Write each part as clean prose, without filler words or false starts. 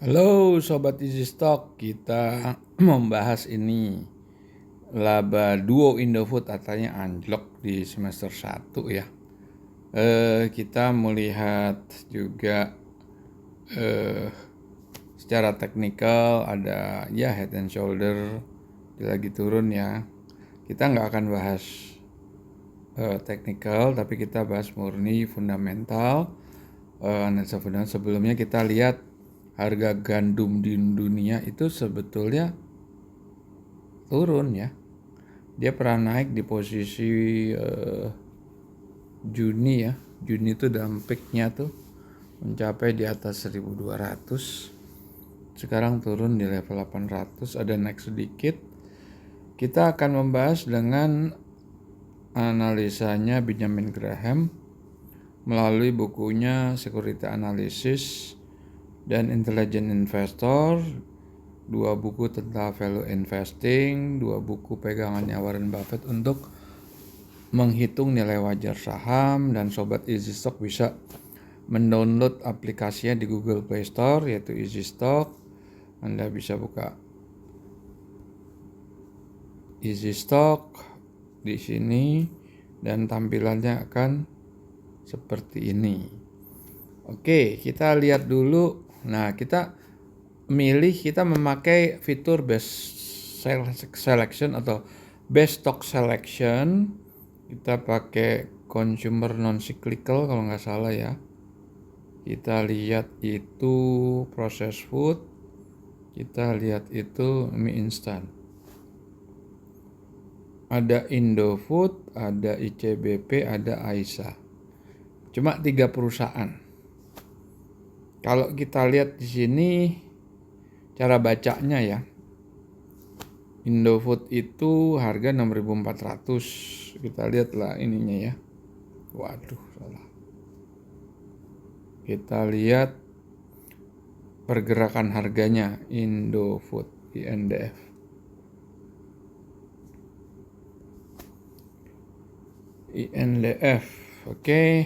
Halo Sobat Easy Stock, kita membahas ini laba duo Indofood katanya anjlok di semester 1 ya. Kita melihat juga secara teknikal ada ya head and shoulder dia lagi turun ya. Kita nggak akan bahas teknikal, tapi kita bahas murni fundamental. Analisa fundamental. Sebelumnya kita lihat harga gandum di dunia itu sebetulnya turun ya. Dia pernah naik di posisi Juni ya. Juni itu dampaknya tuh mencapai di atas 1200. Sekarang turun di level 800, ada naik sedikit. Kita akan membahas dengan analisanya Benjamin Graham melalui bukunya Security Analysis dan Intelligent Investor, 2 buku tentang value investing, 2 buku pegangannya Warren Buffett untuk menghitung nilai wajar saham. Dan Sobat Easy Stock bisa mendownload aplikasinya di Google Play Store yaitu Easy Stock. Anda bisa buka Easy Stock di sini dan tampilannya akan seperti ini. Oke, kita lihat dulu. Nah, kita memakai fitur best selection atau best stock selection. Kita pakai consumer non cyclical kalau nggak salah ya. Kita lihat itu processed food. Kita lihat itu mie instan. Ada Indofood, ada ICBP, ada Aisyah. Cuma 3 perusahaan. Kalau kita lihat di sini cara bacanya ya. Indofood itu harga 6.400. Kita lihatlah ininya ya. Waduh, salah. Kita lihat pergerakan harganya Indofood, INDF. INDF. Oke.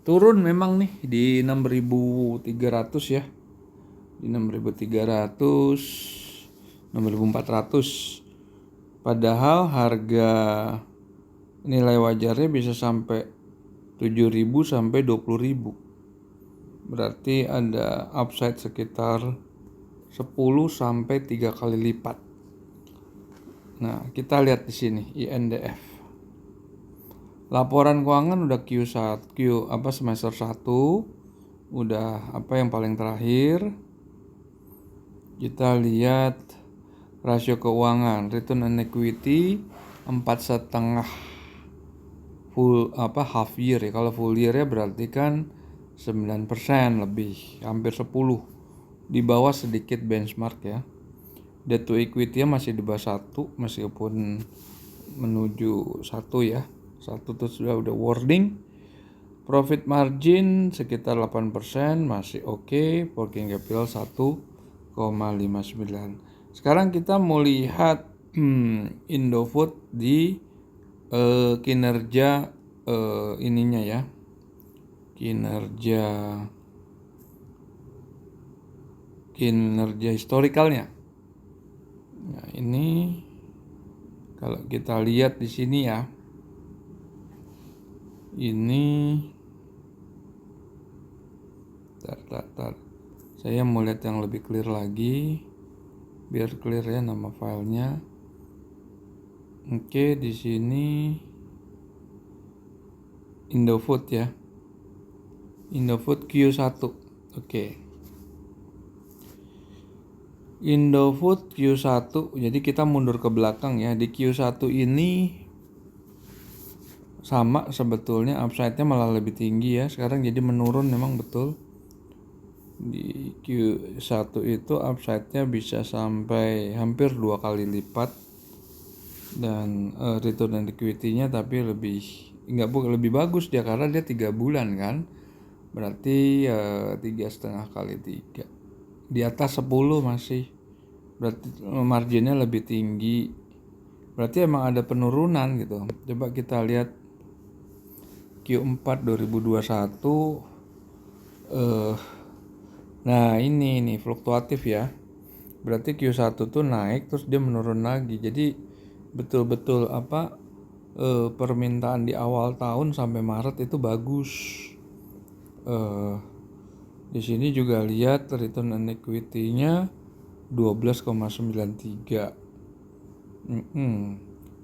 Turun memang nih di 6.300 ya. Di 6.300, 6.400. Padahal harga nilai wajarnya bisa sampai 7.000 sampai 20.000. Berarti ada upside sekitar 10 sampai 3 kali lipat. Nah, kita lihat di sini INDF. Laporan keuangan udah semester 1. Udah yang paling terakhir. Kita lihat rasio keuangan, return on equity 4,5 half year ya. Kalau full year ya berarti kan 9% lebih, hampir 10. Di bawah sedikit benchmark ya. Debt to equity masih di bawah 1 meskipun menuju 1 ya. 1 itu sudah warning. Profit margin sekitar 8% masih oke. Working capital 1,59. Sekarang kita mau lihat Indofood di kinerja ininya ya. Kinerja historikalnya. Nah, ini kalau kita lihat di sini ya. Ini tar. Saya mau lihat yang lebih clear lagi. Biar clear ya nama filenya. Oke, di sini Indofood ya. Indofood Q1. Oke. Indofood Q1. Jadi kita mundur ke belakang ya. Di Q1 ini sama sebetulnya, upside-nya malah lebih tinggi ya. Sekarang jadi menurun memang betul. Di Q1 itu upside-nya bisa sampai hampir 2 kali lipat. Dan return on equity-nya tapi lebih bagus dia karena dia 3 bulan kan. Berarti 3,5 kali 3. Di atas 10 masih. Berarti marginnya lebih tinggi. Berarti emang ada penurunan gitu. Coba kita lihat Q4 2021 Nah ini nih fluktuatif ya. Berarti Q1 tuh naik terus dia menurun lagi. Jadi betul-betul permintaan di awal tahun sampai Maret itu bagus. Eh, di sini juga lihat return on equity-nya 12,93.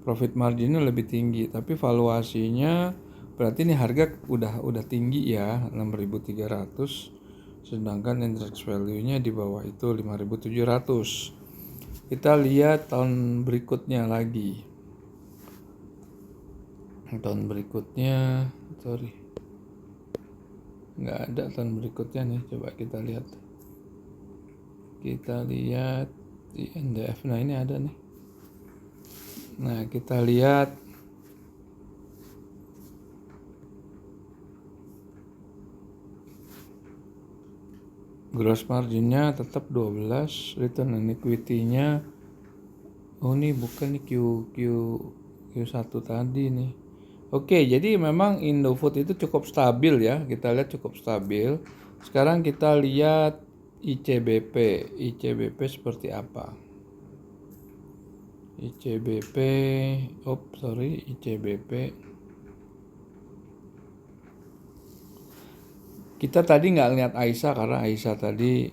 Profit marginnya lebih tinggi, tapi valuasinya berarti ini harga udah tinggi ya, 6.300, sedangkan enterprise value-nya di bawah itu 5.700. Kita lihat tahun berikutnya lagi. Tahun berikutnya, sorry, nggak ada tahun berikutnya nih. Coba kita lihat. Kita lihat di NDF. Nah ini ada nih. Nah kita lihat gross marginnya tetap 12, return on equity-nya ini bukan nih Q1 tadi nih. Oke, jadi memang Indofood itu cukup stabil ya. Kita lihat cukup stabil. Sekarang kita lihat ICBP. ICBP seperti apa? ICBP, ICBP. Kita tadi nggak lihat Aisyah karena Aisyah tadi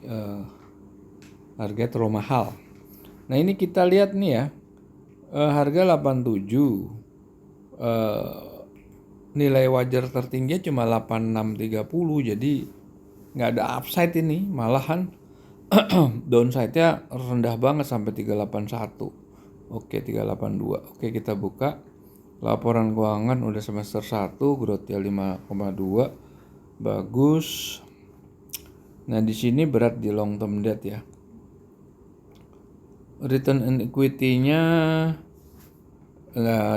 harganya terlalu mahal. Nah ini kita lihat nih ya, harga 87, nilai wajar tertingginya cuma 8630, jadi nggak ada upside ini, malahan downside-nya rendah banget sampai 381. Oke, 382. Oke, kita buka. Laporan keuangan udah semester 1, growth-nya 5,2. Bagus. Nah, di sini berat di long term debt ya. Return on equity-nya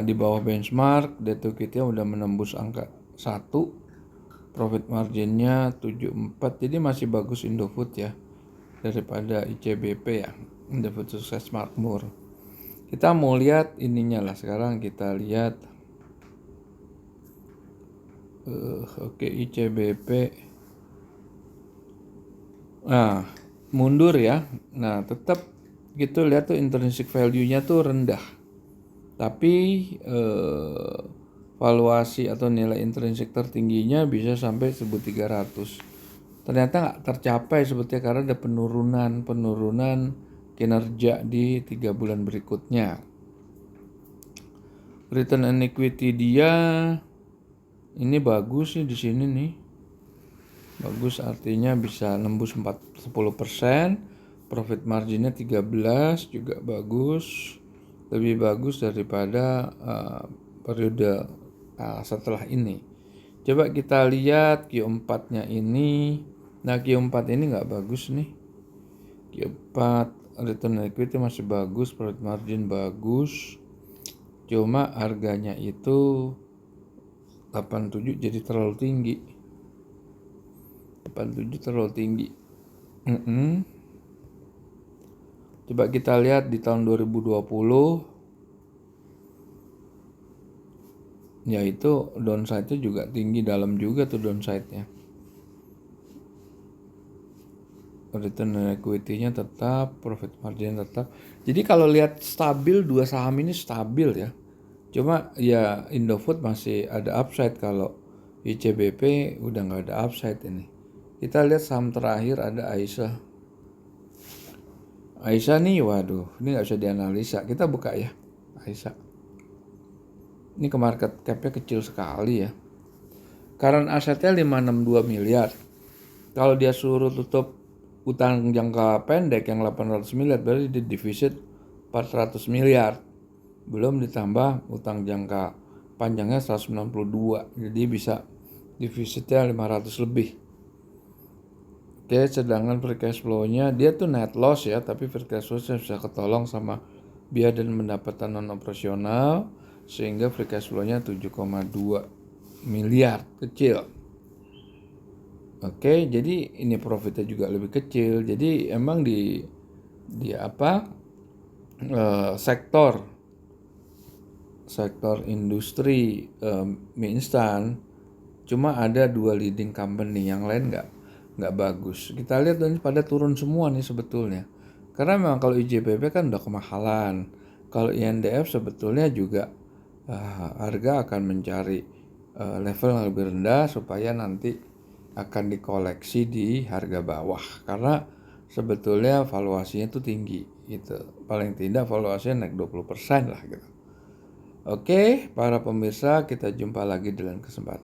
di bawah benchmark, debt to equity udah menembus angka 1. Profit marginnya 74, jadi masih bagus Indofood ya daripada ICBP ya, Indofood Sukses Makmur. Kita mau lihat ininya lah, sekarang kita lihat ICBP. Nah, mundur ya. Nah, tetap gitu lihat tuh intrinsic value-nya tuh rendah. Tapi valuasi atau nilai intrinsik tertingginya bisa sampai 1.300. Ternyata nggak tercapai sebetulnya karena ada penurunan kinerja di 3 bulan berikutnya. Return on equity dia ini bagus sih di sini nih. Bagus artinya bisa nembus 10%, profit marginnya 13 juga bagus. Lebih bagus daripada periode setelah ini. Coba kita lihat Q4-nya ini. Nah, Q4 ini nggak bagus nih. Q4 return on equity masih bagus, profit margin bagus. Cuma harganya itu 87 jadi terlalu tinggi. 87 terlalu tinggi. Coba kita lihat di tahun 2020, yaitu downside-nya juga tinggi, dalam juga tuh downside-nya. Return on equity-nya tetap, profit margin tetap. Jadi kalau lihat stabil, dua saham ini stabil ya. Cuma ya Indofood masih ada upside, kalau ICBP udah nggak ada upside ini. Kita lihat saham terakhir ada Aisyah. Aisyah nih, waduh, ini nggak bisa dianalisa. Kita buka ya, Aisyah. Ini ke market cap-nya kecil sekali ya. Current asetnya 562 miliar. Kalau dia suruh tutup utang jangka pendek yang 800 miliar, berarti di defisit 400 miliar. Belum ditambah utang jangka panjangnya 192. Jadi bisa defisitnya 500 lebih. Oke, sedangkan free cash flow-nya dia tuh net loss ya, tapi free cash flow-nya bisa ketolong sama biaya dan pendapatan non operasional, sehingga free cash flow-nya 7,2 miliar, kecil. Oke, jadi ini profitnya juga lebih kecil. Jadi emang di sektor industri mie instan cuma ada 2 leading company, yang lain nggak bagus. Kita lihat dan pada turun semua nih sebetulnya. Karena memang kalau IJBP kan udah kemahalan. Kalau INDF sebetulnya juga harga akan mencari level yang lebih rendah supaya nanti akan dikoleksi di harga bawah. Karena sebetulnya valuasinya itu tinggi gitu. Paling tidak valuasinya naik 20% lah gitu. Oke, para pemirsa, kita jumpa lagi dalam kesempatan